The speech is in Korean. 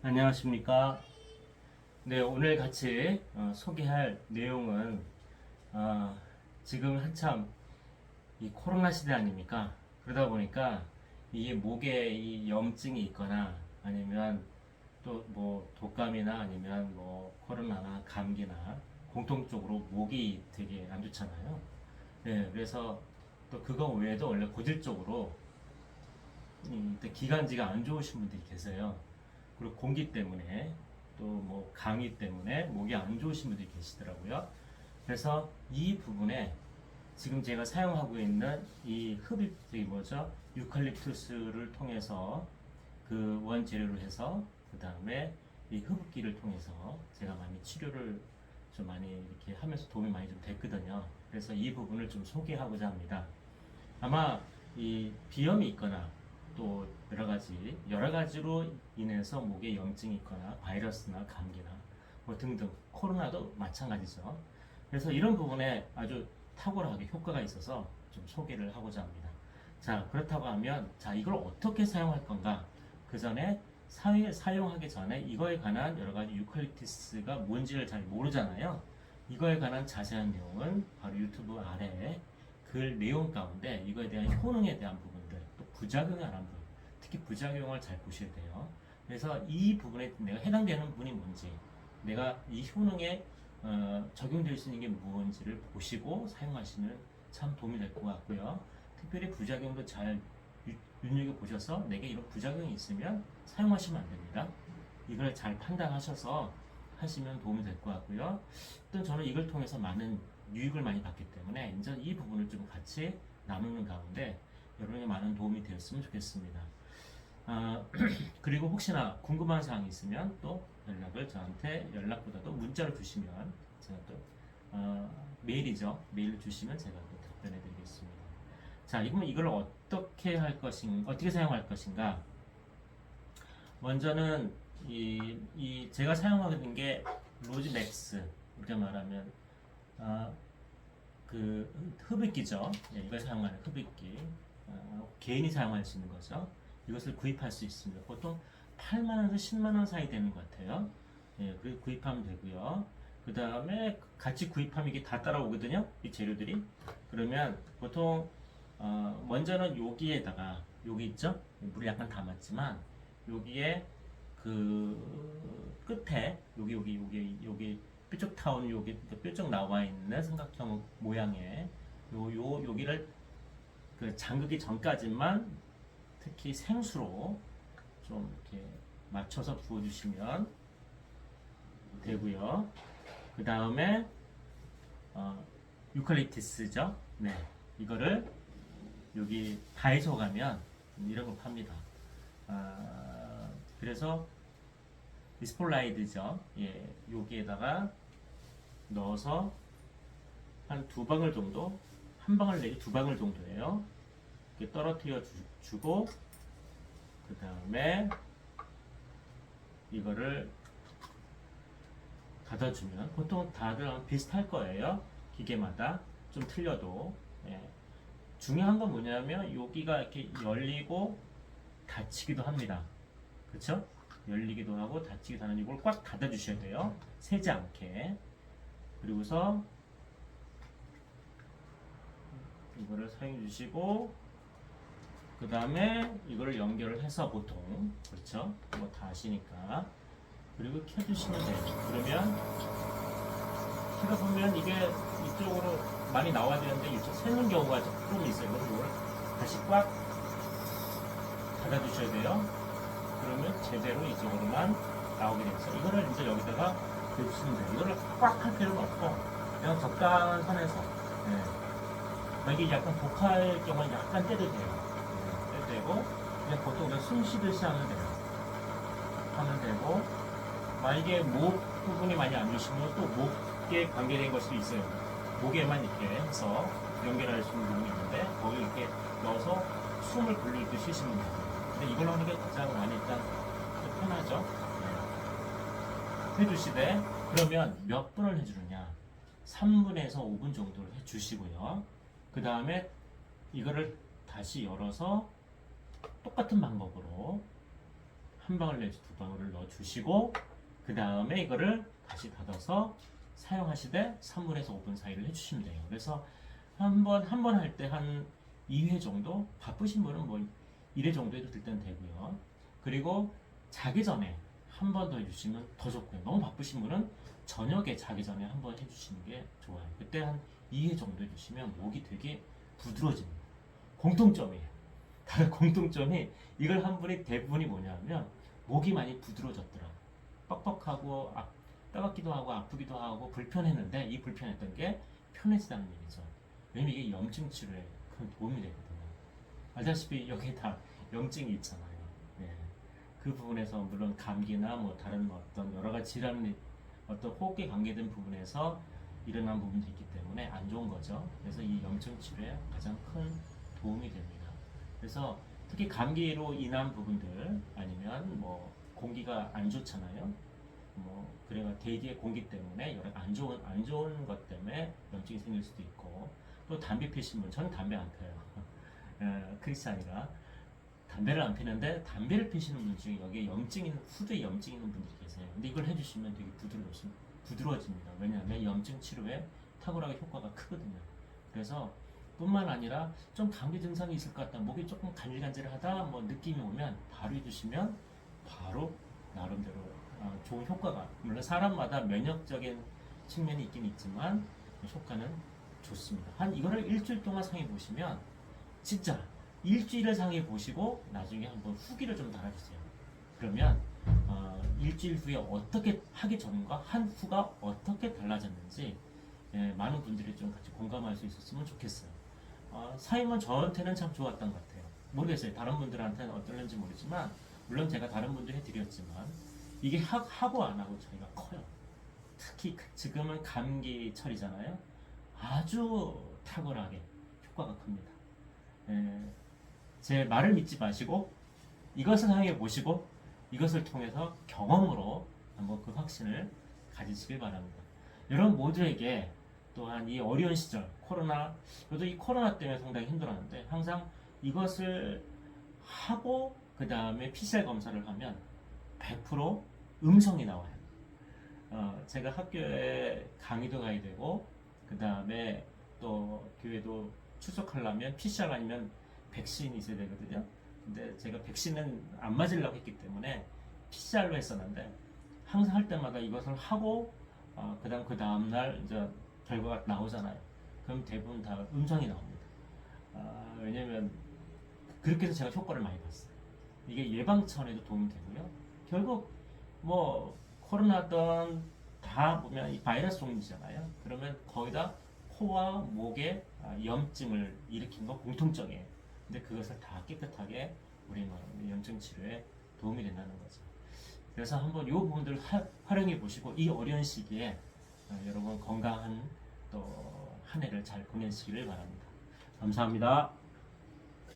안녕하십니까. 네, 오늘 같이 소개할 내용은 어, 지금 한참 이 코로나 시대 아닙니까? 그러다 보니까 이 목에 이 염증이 있거나 아니면 또 뭐 독감이나 아니면 뭐 코로나나 감기나 공통적으로 목이 되게 안 좋잖아요. 네, 그래서 또 그거 외에도 원래 고질적으로 기관지가 안 좋으신 분들이 계세요. 그리고 공기 때문에 또 뭐 강의 때문에 목이 안 좋으신 분들이 계시더라고요. 그래서 이 부분에 지금 제가 사용하고 있는 이 흡입, 저기 뭐죠? 유칼립투스를 통해서 그 원재료로 해서 그 다음에 이 흡입기를 통해서 제가 많이 치료를 좀 많이 이렇게 하면서 도움이 많이 좀 됐거든요. 그래서 이 부분을 좀 소개하고자 합니다. 아마 이 비염이 있거나 또 여러 가지로 인해서 목에 염증이 있거나 바이러스나 감기나 뭐 등등 코로나도 마찬가지죠. 그래서 이런 부분에 아주 탁월하게 효과가 있어서 좀 소개를 하고자 합니다. 자, 그렇다고 하면 자, 이걸 어떻게 사용할 건가? 그 전에 사용하기 전에 이거에 관한 여러 가지 유칼립투스가 뭔지를 잘 모르잖아요. 이거에 관한 자세한 내용은 바로 유튜브 아래에 글 내용 가운데 이거에 대한 효능에 대한 부분들, 또 부작용에 관한 부분, 특히 부작용을 잘 보셔야 돼요. 그래서 이 부분에 내가 해당되는 부분이 뭔지, 내가 이 효능에 적용될 수 있는 게 무엇인지를 보시고 사용하시면 참 도움이 될 것 같고요. 특별히 부작용도 잘 눈여겨 보셔서 내게 이런 부작용이 있으면 사용하시면 안 됩니다. 이걸 잘 판단하셔서 하시면 도움이 될 것 같고요. 또 저는 이걸 통해서 많은 유익을 많이 받기 때문에 이제 이 부분을 좀 같이 나누는 가운데 여러분의 많은 도움이 되었으면 좋겠습니다. 그리고 혹시나 궁금한 사항이 있으면 또 연락을 저한테 연락보다도 문자로 주시면 제가 또 메일이죠. 메일을 주시면 제가 또 답변해 드리겠습니다. 자, 이걸 어떻게 사용할 것인가? 먼저는 제가 사용하는 게 로지맥스, 우리가 말하면 그 흡입기죠. 네, 이걸 사용하는 흡입기. 개인이 사용할 수 있는 거죠. 이것을 구입할 수 있습니다. 보통 8만 원에서 10만 원 사이 되는 것 같아요. 예, 그 구입하면 되고요. 그 다음에 같이 구입하면 이게 다 따라오거든요. 이 재료들이. 그러면 보통 먼저는 여기에다가 여기 있죠? 물을 약간 담았지만 여기에 그 끝에 여기 뾰족 타온 여기 뾰족 나와 있는 삼각형 모양의 여기를 그 잠그기 전까지만 특히 생수로 좀 이렇게 맞춰서 부어주시면 되고요. 그 다음에 유칼립투스죠. 네, 이거를 여기 다이소 가면 이런 걸 팝니다. 그래서 스폴라이드죠. 예, 여기에다가 넣어서 한 두 방울 정도, 한 방울 내지 두 방울 정도예요. 이렇게 떨어뜨려 주고 그 다음에 이거를 닫아주면 보통 다들 비슷할 거예요. 기계마다 좀 틀려도. 예. 중요한 건 뭐냐면 여기가 이렇게 열리고 닫히기도 합니다. 그렇죠? 열리기도 하고 닫히기도 하는 이걸 꽉 닫아 주셔야 돼요. 새지 않게. 그리고서 이거를 사용해 주시고 그 다음에 이거를 연결을 해서 보통 그렇죠? 뭐 다 아시니까 그리고 켜주시면 돼요. 그러면 키가 보면 이게 이쪽으로 많이 나와야 되는데 이쪽 새는 경우가 조금 있어요. 그래서 이걸 다시 꽉 닫아주셔야 돼요. 그러면 제대로 이쪽으로만 나오게 되죠. 이거를 이제 여기다가 대주시면 돼요. 이거를 꽉 할 필요는 없고 그냥 적당한 선에서. 네. 만약에 약간 독할 경우는 약간 떼도 돼요. 떼도 되고 그냥 보통 그냥 숨 쉬듯이 하면 돼요. 하면 되고 만약에 목 부분이 많이 안 좋으시면 또 목에 관계된 것이 있어요. 목에만 이렇게 해서 연결할 수 있는 부분이 있는데 거기 이렇게 넣어서 숨을 불릴 때 쉬시면 돼요. 근데 이걸로 하는 게 가장 많이 일단 편하죠. 네. 해주시되 그러면 몇 분을 해주느냐 3분에서 5분 정도를 해주시고요. 그 다음에 이거를 다시 열어서 똑같은 방법으로 한 방울 내지 두 방울을 넣어 주시고 그 다음에 이거를 다시 닫아서 사용하시되 3분에서 5분 사이를 해주시면 돼요. 그래서 한 번 할 때 한 2회 정도, 바쁘신 분은 뭐 1회 정도 해도 될 때는 되고요. 그리고 자기 전에 한 번 더 해주시면 더 좋고요. 너무 바쁘신 분은 저녁에 자기 전에 한 번 해주시는 게 좋아요. 그때 한 2회 정도 해주시면 목이 되게 부드러집니다. 공통점이에요. 다른 공통점이 이걸 한 분이 대부분이 뭐냐면 목이 많이 부드러워졌더라. 뻑뻑하고 따갑기도 하고 아프기도 하고 불편했는데 이 불편했던 게 편해지다는 얘기죠. 왜냐면 이게 염증 치료에 큰 도움이 되거든요. 알다시피 여기 다 염증이 있잖아요. 네. 그 부분에서 물론 감기나 뭐 다른 어떤 여러 가지 질환이 어떤 호흡기 관계된 부분에서 일어난 부분도 있기 때문에 안 좋은 거죠. 그래서 이 염증 치료에 가장 큰 도움이 됩니다. 그래서 특히 감기로 인한 부분들 아니면 뭐 공기가 안 좋잖아요. 뭐 그래가 대기의 공기 때문에 여러 안 좋은 것 때문에 염증이 생길 수도 있고 또 담배 피시는 분 저는 담배 안 펴요. 크리스찬이라 담배를 안 피는데 담배를 피시는 분 중에 여기에 후두에 염증 있는 분들이 계세요. 근데 이걸 해주시면 되게 부드러워집니다. 왜냐하면 염증 치료에 탁월하게 효과가 크거든요. 그래서 뿐만 아니라 좀 감기 증상이 있을 것 같다, 목이 조금 간질간질하다, 뭐 느낌이 오면 바로 해주시면 바로 나름대로 좋은 효과가, 물론 사람마다 면역적인 측면이 있긴 있지만 효과는 좋습니다. 이거를 일주일 동안 사용해 보시면 진짜 일주일을 사용해 보시고 나중에 한번 후기를 좀 달아주세요. 그러면 일주일 후에 어떻게 하기 전과 한 후가 어떻게 달라졌는지 많은 분들이 좀 같이 공감할 수 있었으면 좋겠어요. 사용은 저한테는 참 좋았던 것 같아요. 모르겠어요. 다른 분들한테는 어떨는지 모르지만 물론 제가 다른 분들 해드렸지만 이게 하고 안 하고 차이가 커요. 특히 지금은 감기철이잖아요. 아주 탁월하게 효과가 큽니다. 제 말을 믿지 마시고 이것을 사용해 보시고 이것을 통해서 경험으로 한번 그 확신을 가지시길 바랍니다. 여러분 모두에게 또한 이 어려운 시절 저도 이 코로나 때문에 상당히 힘들었는데 항상 이것을 하고 그 다음에 PCR 검사를 하면 100% 음성이 나와요. 제가 학교에 강의도 가야 되고 그 다음에 또 교회도 출석하려면 PCR 아니면 백신이 있어야 되거든요. 근데 제가 백신은 안 맞으려고 했기 때문에 PCR로 했었는데 항상 할 때마다 이것을 하고 그 다음날 이제 결과가 나오잖아요. 그럼 대부분 다 음성이 나옵니다. 왜냐면 그렇게 해서 제가 효과를 많이 봤어요. 이게 예방 차원에도 도움이 되고요. 결국 뭐 코로나든 다 보면 이 바이러스 종류잖아요. 그러면 거의 다 코와 목에 염증을 일으킨 건 공통적이에요. 근데 그것을 다 깨끗하게 우리 염증 치료에 도움이 된다는 거죠. 그래서 한번 이 부분들을 활용해 보시고 이 어려운 시기에 여러분 건강한 또 한 해를 잘 보내시기를 바랍니다. 감사합니다.